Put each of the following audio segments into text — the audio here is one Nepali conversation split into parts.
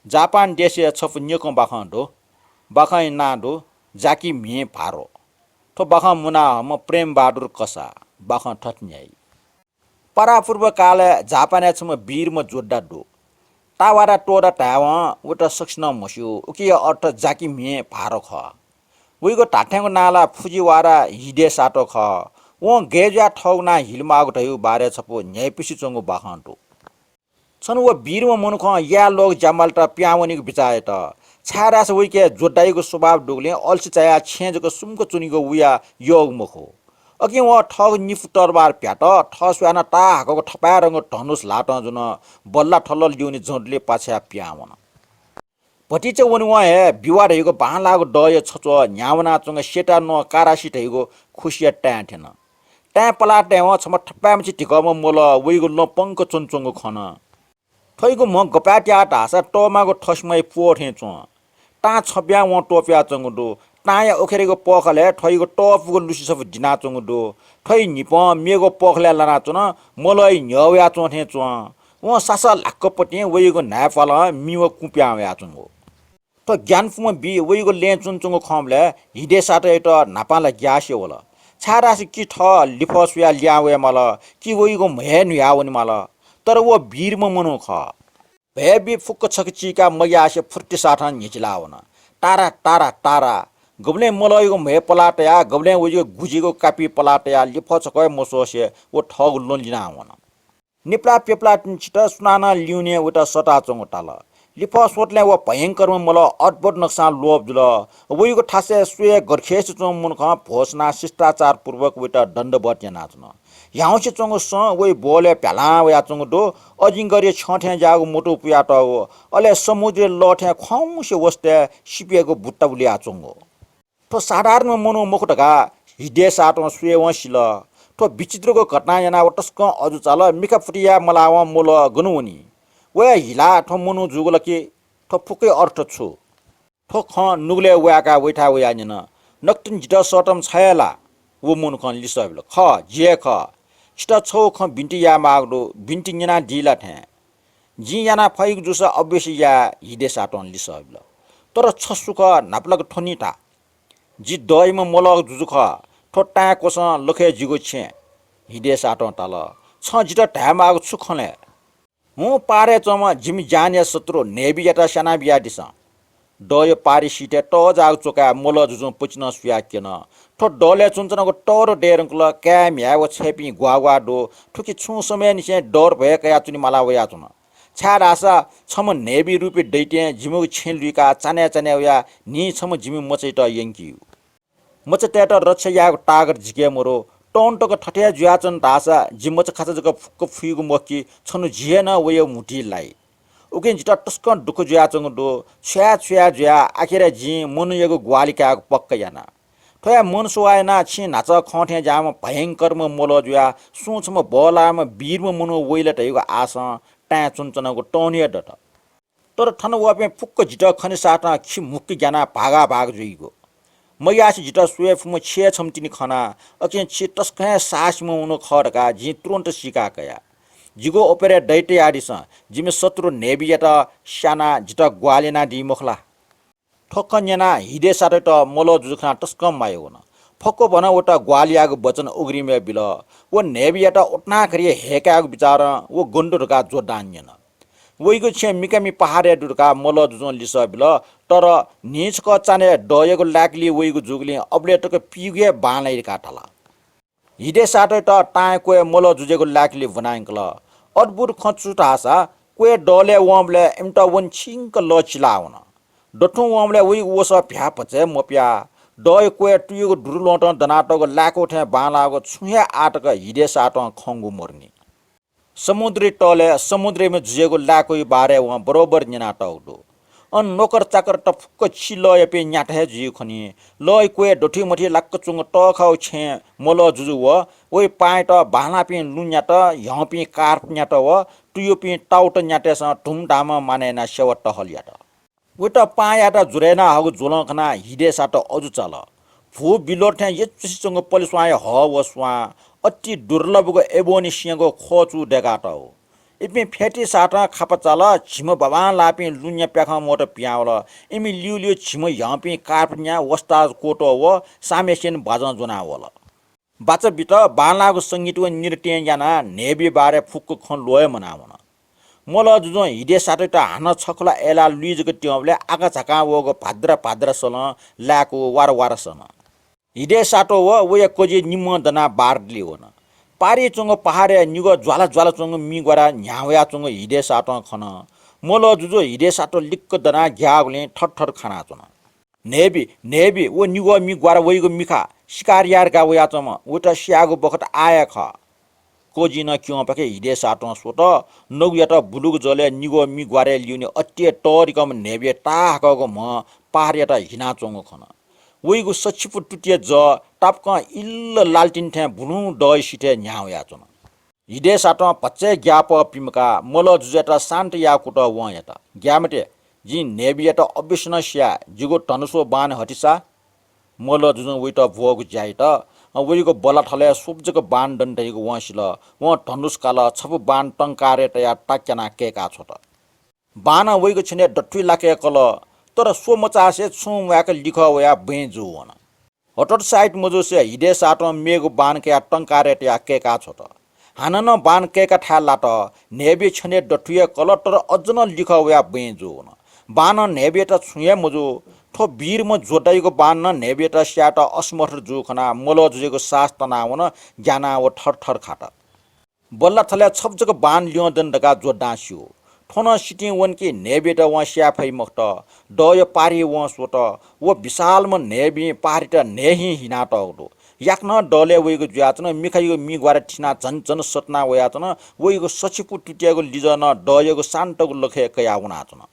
जापान देशे छप न्यको बाखंडो बाखै नाडो जाकी मे भारो थो बाख मुना हम प्रेम बहादुर कसा बाख ठट्न्याई परापूर्व काल जापाने छम वीर म जोड्डा डो तावारा टोरा टाव उटा सक्सन मस्यो उकी अर्थ जाकी मे भारो ख उइको टाठ्याङको नाला फुजिवारा हिडे साटो ख ओ गेजा ठौना हिलमागो ठयु बारे छपो न्यायपिसी चंगो बाखंटो छन वो वीरमा मनुख या लोग जामलटा प्यावनीको बिचाए त छारास उइके जोड्डाइको स्वभाव डुगले अल्सी चाया छेजको सुमको चुनीको उया योग मुखो अघि व ठग निफ तरबार प्याट ठस्वाना ता हाको ठपा रंग धनुष लाट जुन बल्ला ठल्ल ल्युनी जोडले पाछा प्यावन भटिच वनि व हे बिवाड हेको बालाको डय छचो न्यावना चंग सेटा न कारासिट हेको खुसिया ट्याठेन ट्या पलाटे व छम ठप्पामछि टिकम मोल उइगो न पंक चुनचुंगो खन थैको म गपाट्या ढासा टमाको ठसमै पोठे चो ता छब्या व टोप्या चंगडो ताया ओखेरेको पखले ठैको टपको लुसी सब दिना चंगडो ठै निप मेगो पखले लाना चुन मोलै न्यव्या चोठे चो व सासा लाक्कपटे वइगो नाफल मिव कुप्याव्या चंगो त ज्ञानफुम बि वइगो ले चुनचुंगो खमले हिडे साटे त नापाला ग्यासे होला छारासी कि ठ लिफसुया ल्यावे मल कि वइगो महे न्यावनि मल तर वो वीरमा मनो ख भे फुक्क छकचिका मयासे फुर्ती साठन निचलावन तारा तारा तारा गबले मलयको महे पलाटया गबले उइगो गुजीको कापी पलाटया लिफ छकय मसोसे वो ठग लोन लिनावन निप्ला पेप्ला छिट सुनाना ल्युने उटा सटा चंगटाल लिफ सोटले वो भयंकर मल अद्भुत नक्सा लोभ जुल उइगो ठासे सुए गरखेस चों मुनख भोसना शिष्टाचार पूर्वक उटा दण्डवत नाच्न याउँछ चंगो स वइ बोले प्याला वया चंगो दो अजिंगरे छठे जागो मोटो पुयाट हो अले समुद्र लठे खौसे वस्ते सिपिएको बुट्टा बुलिया चंगो तो साधारण मनो मुखटका हिडे साटो सुए वसिल तो विचित्रको घटना याना वटस्क अजु चाल मिका फुटिया मलाव मोल गनुवनी वे हिला ठो मनु जुगल के ठो फुकै अर्थ छु ठो ख नुगले वयाका वैठा वयानिन नक्टिन जिट सटम छयला वो मुन ख लिसबल ख जे ख छिट छौ ख बिन्टी या मागडो बिन्टी निना दिला ठे जी याना फैग जुस अभ्यसी या हिडे साटन लिसबल तर छसुख नापलक ठनीटा जी दयम मोलक जुजुख ठोट्टा कोस लखे जिगो छे हिडे साटन ताल छ जिट ढामाग छुखले हूँ पारे चम जिमी जाने सत्रो नेबी याटा साना बिया दिस डय पारी सिटे ट जाग चोका मोल जुजु पुचिन सुयाकेन ठो डले चुन्चनको टरो डेरंकल क्याम याव छेपी ग्वाग्वा डो ठुकी छु समय निसे डर भएका या चुनी माला वया चुन छाड आशा छम नेबी रुपी दैटे जिमु छेलुका चाने चाने या नि छम जिमु मचैट यंकी मचटेट रक्ष याको टागर झिके मोरो टोन्टोको ठठ्या जुयाचन ढासा जिमच खाचा जक फुक्क फुइगु मक्की छनु झिएन वयो मुटीलाई उकिन जिटा टस्क दुख जुयाचन डो छ्या छ्या जुया आखिर जि मनुयको ग्वालिका पक्क याना थया मन सुवायना छि नाच खठे जाम भयंकर म मोल जुया सुछम बलाम वीरम मनु वइले टैको आस टा चुनचनको टोनिया डट तर ठन वपे फुक्क जिट खनि साटा खि मुक्की ज्ञाना भागा भाग जुइगो मयासी जिट सुएफ म छे छमतिनी खना अके छि टस्क सास म उनो खडका जि तुरन्त सिका कया जिगो ओपेरे दैटे आदिस जिमे शत्रु नेबियाटा साना जिट ग्वालेना दि मुखला ठक्कन्याना हिडे साटे त मोलो जुखना टस्क मायो न फक्को बना ओटा ग्वालियाको वचन उग्रिमे बिल वो नेबियाटा उठना करिए हेकाको विचार वो गुण्डुरका जोडान्यन वइगो छे मिकामी पहाडे दुर्का मोल जुजन लिस बिल तर निचक चाने डयको लाकली वइगो जुगले अब्लेटको पिगे बानै काटला हिडे साटे त टाय कोए मोल जुजेको लाकली बनाइकल अद्भुत खचु टासा कोए डले वमले एमटा वन छिंक लचिलाउन डठु वमले वइ वस भ्यापचे मोप्या डय कोए टुयको दुरुलोट दनाटको लाकोठे बालाको छुया आटक हिडे साट खंगु मर्नी समुद्री टले समुद्रमा जुजेको लाकोइ बारे व बरोबर निना टौडो अन नोकर चाकर टफुक्क छिलय पे न्याठे जिउ खनि लय कोए डोठी मठी लाक्क चुंग टखाउ छे मोल जुजु व ओइ पाइट बाला पे लुन्याट यपि कार्प न्याट व टुयो पे टाउट न्याटेस धुमधाम मानेना सेवट हलियाट उट पायाट जुरेना हगु जोलखना हिडे साट अजु चल भू बिलोठे यचुसिसँग पलिस्वाय ह व स्वा अति दुर्लभको एबोनी सिंहको खोचु डेगाट हो इपि फेटी साटा खापचाल छिम बबान लापि लुन्या प्याखा मोट पियावल इमि लिउ छिम यापि कार्पन्या वस्ता कोटो व सामेसेन बाजा जुनावल बाचा बित बालाको संगीत व नृत्य याना नेबी बारे फुक्क खन लोय मनावन मोल जुजो हिडे साटै त हान छखला एला लुइजको ट्याउले आका झका वगो भाद्र सल ल्याको वार सन हिडे साटो व कोजी निम्म दना बारली होन पारी चंग पहाडे निगो ज्वाला चंग मिगरा न्यावया चंग हिडे साटो खन मोल जुजो हिडे साटो लिक्क दना घ्यागले ठट्ठर खाना चन नेबी वो निगो मिगरा वइगो मिखा शिकार यार गा वया चम उटा स्यागो बखत आया ख कोजी न क्यों पके हिडे साटो सोट नगुयाट बुलुग जले निगो मिगवारे लिउने अट्टे टरिकम नेबे टाहकको म पहाडयाट हिना चंग खन वइगो सचिपु टुटिए ज टापक इल्ल लालटिन थे भुलु डय सिटे न्यावया चन हिडे साटो पच्चे ग्याप पिमका मोल जुजेटा शान्त या कुट वयाटा ग्यामटे जी नेबियाटा अबिसनस्या जिगो टनुसो बान हटिसा मोल जुजु वइट भोग ज्याइट वइगो बला ठले सुब्जको बान दण्डैगो वसिल व टनुस काल छप बान टंकारे तया टाक्याना केका छोट बान वइगो छिने डट्ठी लाके कल तर सो मचासे छु वाक लिख वया बेजु वन हटट साइड मजोसे हिडे साटो मेगो बान के टंकारे तया केका छोट हानन बान केका ठा लाट नेबे छने डट्ठिए कल तर अजन लिख वया बेजु वन बान नेबेटा छुए मजो ठो वीर म जोटाइको बान न नेबेटा स्याट असमर्थ जुखना मोल जुजेको सास तनावन ज्ञाना व ठर खाट बल्ला थल्या छब्जको बान लियो दण्डका जोडास्यो ठोन सिटी वन कि नेबेटा व स्याफै मक्त डय पारी व सोट व विशाल म नेबी पारिटा नेही हिनाट औडो याक्न डले वइगो ज्याचन मिखाइगो मिगवारे ठिना झन सतना वयाचन वइगो सचिपु टुटियाको लिजन डयको शान्तको लखे कयाउनाचन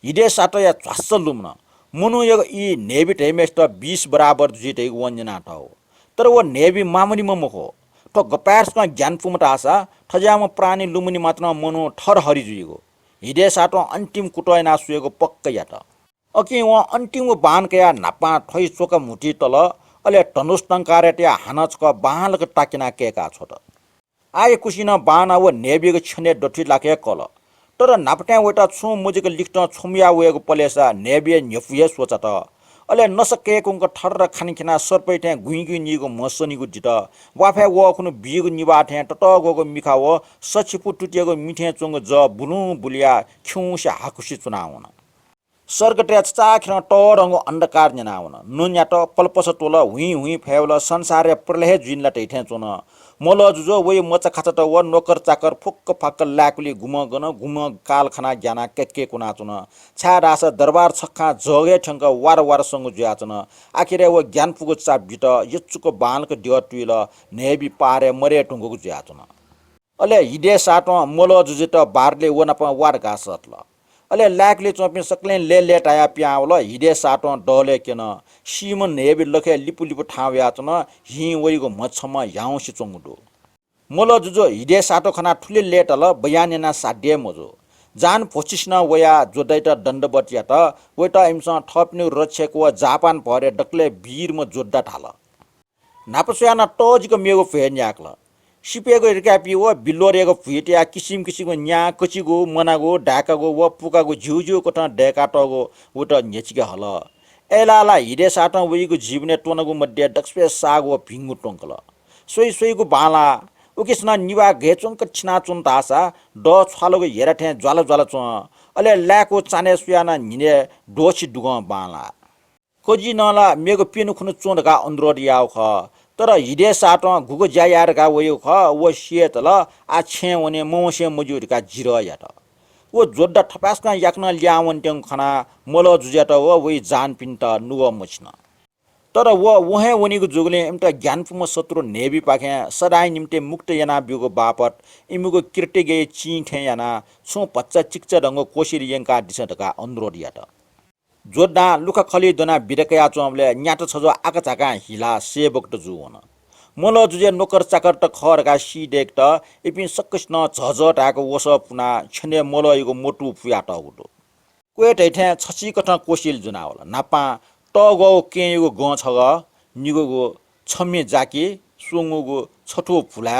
हिडे साटया च्वास्स लुम्न मुनु यी नेबी टेमेस्ट 20 बराबर जिटे वञ्जना हो तर वो नेबी मामुनी ममको तो गपार्सका ज्ञान पुमटा आशा ठज्याम प्राणी लुमुनी मात्र मनु ठर हरि जुइगो हिडे साटो अन्तिम कुटय नासुएको पक्क याट अकि व अन्तिम बान कया नापा ठै चोका मुठी तल अले टनुस टंकारेट्या हानचक बालक टाकिना केका छोट आए कुसिन बाना व नेबीको छने डठी लाके कल तर नापट्या वटा छु मुजिक लिख्ट छुमिया वेगो पलेसा नेबे न्यफुए सोचत अले नसकेकुंक ठर्र खानिखिना सर्पैठे गुइगुइ निगो मसनिगो जित वाफे वखुनु बिगो निबाठे टटगोगो मिखा व सचिपु टुटिएको मिठे चुंग ज बुलु बुलिया खिउसे हाकुसी चुनाउन सर्गट्या चाखिन टरंगो अंधकार जनाउन नुन्याट पल्पस टोल हुई फेवल संसारे प्रलय जुइनला टैठे चुन मोल जुजो वइ मचा खाचट व नोकर चाकर फुक्क फाक्क लाकुली घुम काल खाना ज्ञाना केके कुना चुन छा रास दरबार छक्का जगे ठंग वार संग जुयाचन आखिरे व ज्ञान पुगो चा बिट यच्चुको बालक डिय टुइल नेबी पारे मरे टुंगको जुयाचन अले हिडे साटो मोल जुजिट बारले वनप वार गासतल अले लाकले चोपि सक्ले ले टाया प्यावल हिडे साटो डले केन सीमन नेबी लखे लिपु ठाव याचन हि वइगो मछम याउसी चोंगडो मोल जुजो हिडे साटो खना ठुले लेटल बयानेना साड्य मजो जान पोचिस्न वया जोदैट दण्डबटिया त वइटा इमसा थप्नु रक्षक व जापान भरे डक्ले वीर म जोड्दा ठाल नापसयाना टजिको मेगो फेन याक्ल सिपेको रिकापी व बिल्लोरेको फुइटिया किसिमको न्या कचिगो मनागो ढाकागो व पुकागो झिउझिउ कोठा डेकाटगो उट नेचिके हल एलाला हिडे साटो वइगो जीवने टोनगो मध्ये डक्सपे साग व भिंगु टोंकल सोइको बाला उकिसना निवा घेचोंक छिना चुन तासा ड छालगो हेराठे ज्वाला चो अले ल्याको चाने सुयाना निने डोछि दुग बाला खोजी नला मेगो पिनु खुनु चोंडका अन्ड्रोडियाउ ख तर हिडे साटो घुगो ज्यायार गा वयो ख वो सिएतल आ छे वने मोसे मजुरका जिरो याट वो जोड्डा ठपासका याक्न ल्यावन ट्यङ खना मोल जुजेट व वइ जान पिन्ट नुव मुछ्न तर वो वहे वनिको जुगले एमटा ज्ञानपुम शत्रु नेबी पाखे सदाय निम्ते मुक्त याना बिगो बापत इमुगो किर्टेगे चिठे याना छु पच्चा चिक्च रंगो कोसिरी यंका दिसटका अनुरोध याट जोड्डा लुखा खली दोना बिरकया चोमले न्याट छजो आकाचाका हिला सेबकट जुवन मोल जुजे नोकर चाकर त खरका सिडेक त इपिन सक्कस्न झझटाको वस पुना छने मोल इगो मोटु फुयाट उडो कोएट हैठे छची कठ कोसिल जुनावल नापा टगो केगो ग छग निगोगो छम्मे जाकी सुंगुगो छठो फुला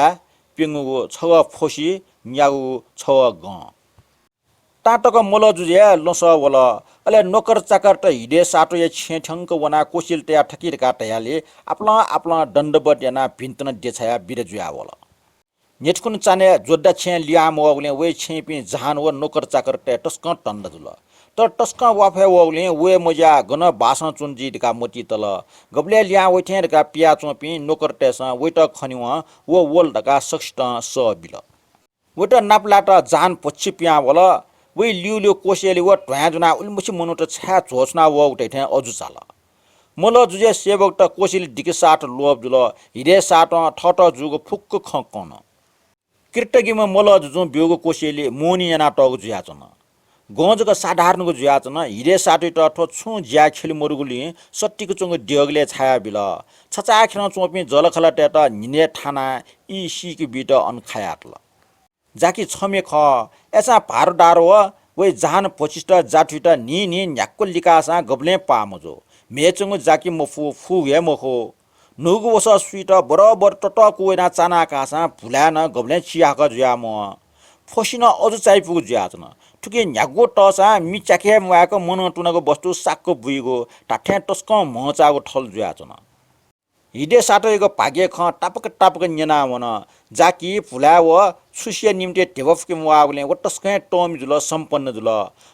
पिङगु छ फोसी न्याउ छ ग ताटक मोल जुजे लस वल अले नोकर चाकर त हिडे साटो या छेठंक वना कोसिल त्या ठकिर काटयाले आपला आपला दण्डबट याना भिन्तन देछया बिरजुया वल नेटकुन चाने जोड्डा छे लियाम वगले वे छेपि जहान व नोकर चाकर टे टस्क टन्ड जुल तर टस्क वाफे वगले वे मजा गन बासन चुन्जी का मोती तल गबले लिया वठे का पिया चोपि नोकर टेस वेट खनिवा वो वोल दका सxt स बिल वेट नापलाट जान पछि पिया वल वे लिउ कोसेले व ट्वाजुना उल्मुछि मनुट छा झोसना व उठे अजु चाल मोल जुजे सेवक त कोसिल डिकसाट लोब जुल हिरे साट ठट जुगो फुक्क खकन किर्टकीमा मोल जुजु बियोगो कोसेले मोनी याना टग जुयाचन गंजको साधारणको जुयाचन हिरे साटै टठो छु ज्या खेल मरुगुली सट्टीको चुंग डिगले छाया बिल छचा खेन चोपी जलखला टेट निने ठाना ई सीकी बिट अनखायाटल जाकी छमे ख एसा भार डारो वे जान पचिष्ट जाठुट नि न्याक्को लिकासा गब्ले पामजो मेचुंग जाकी मफु फु हे मखो नुगु वस स्वीट बराबर टटक वेना चाना कासा भुल्यान गब्ले चियाक जुया म फोसिन अझ चाइपुगु जुयाचन ठुके न्यागो टसा मिचाखे मुआको मन टुनको वस्तु साक्को बुइगो टाठ्या टस्क मचागो ठल जुयाचन हिडे साटैको भाग्य ख टापक टापक न्यना वन जाकी फुला व सुसिया निम्ते टेवफके मुआगले वटस्के टोम जुल सम्पन्न जुल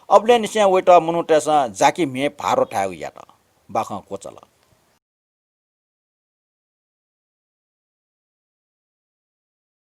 अबले निसे वेट मनुटेस जाकी मे भारो ठाउ यात बाख कोचल